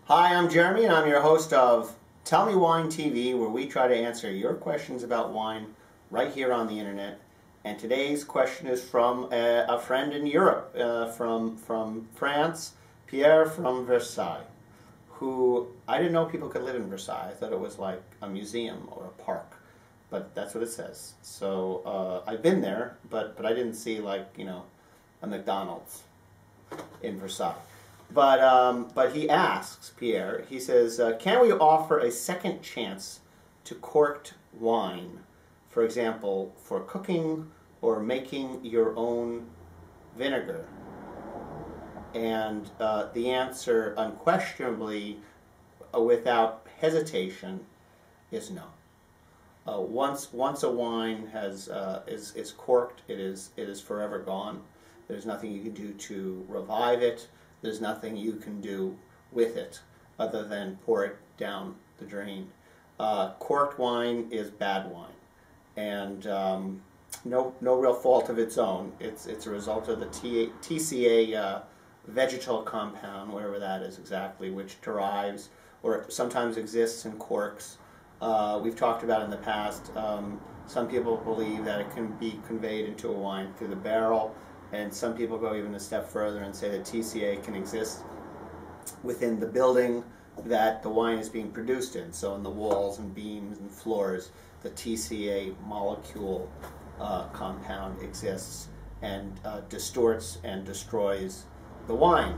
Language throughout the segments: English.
Hi, I'm Jeremy, and I'm your host of Tell Me Wine TV, where we try to answer your questions about wine right here on the internet. And today's question is from a friend in Europe, from France, Pierre from Versailles, who I didn't know people could live in Versailles. I thought it was like a museum or a park, but that's what it says. So I've been there, but I didn't see, like, you know, a McDonald's in Versailles. But he asks, Pierre, he says, can we offer a second chance to corked wine, for example, for cooking or making your own vinegar? And the answer, unquestionably, without hesitation, is no. Once a wine is corked, it is forever gone. There's nothing you can do to revive it. There's nothing you can do with it other than pour it down the drain. Corked wine is bad wine, and no real fault of its own. It's a result of the TCA vegetal compound, whatever that is exactly, which derives or sometimes exists in corks. We've talked about in the past. Some people believe that it can be conveyed into a wine through the barrel. And some people go even a step further and say that TCA can exist within the building that the wine is being produced in. So in the walls and beams and floors, the TCA molecule compound exists and distorts and destroys the wine.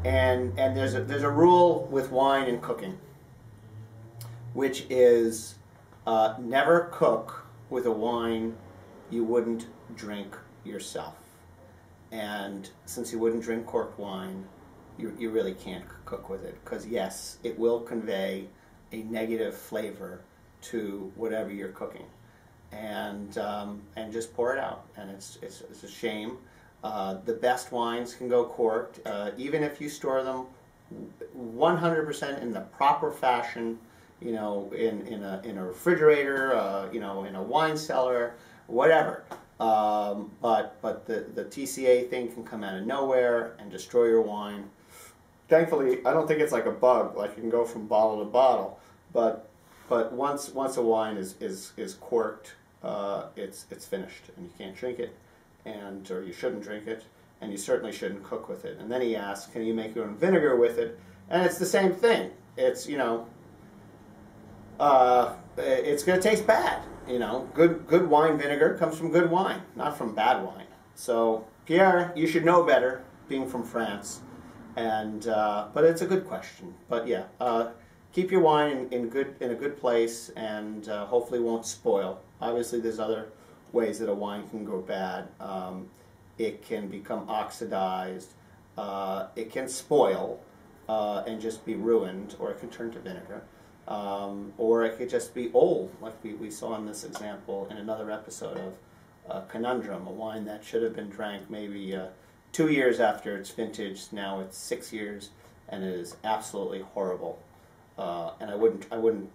And there's a rule with wine and cooking, which is never cook with a wine you wouldn't drink yourself. And since you wouldn't drink corked wine, you really can't cook with it, because yes, it will convey a negative flavor to whatever you're cooking, and just pour it out. And it's a shame. The best wines can go corked, even if you store them 100% in the proper fashion. You know, in a refrigerator, you know, in a wine cellar, whatever. But the TCA thing can come out of nowhere and destroy your wine. Thankfully, I don't think it's like a bug, like you can go from bottle to bottle. But once a wine is corked, it's finished, and you can't drink it, or you shouldn't drink it, and you certainly shouldn't cook with it. And then he asks, can you make your own vinegar with it? And it's the same thing. It's, you know, it's going to taste bad. You know, good wine vinegar comes from good wine, not from bad wine. So, Pierre, you should know better, being from France. And but it's a good question. But yeah, keep your wine in a good place, and hopefully won't spoil. Obviously, there's other ways that a wine can go bad. It can become oxidized. It can spoil and just be ruined, or it can turn to vinegar. Or it could just be old, like we saw in this example in another episode of Conundrum, a wine that should have been drank maybe 2 years after its vintage. Now it's 6 years, and it is absolutely horrible. And I wouldn't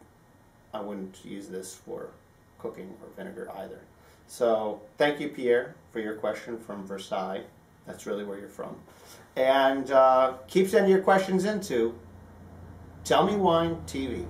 use this for cooking or vinegar either. So thank you, Pierre, for your question from Versailles. That's really where you're from. And keep sending your questions into Tell Me Wine TV.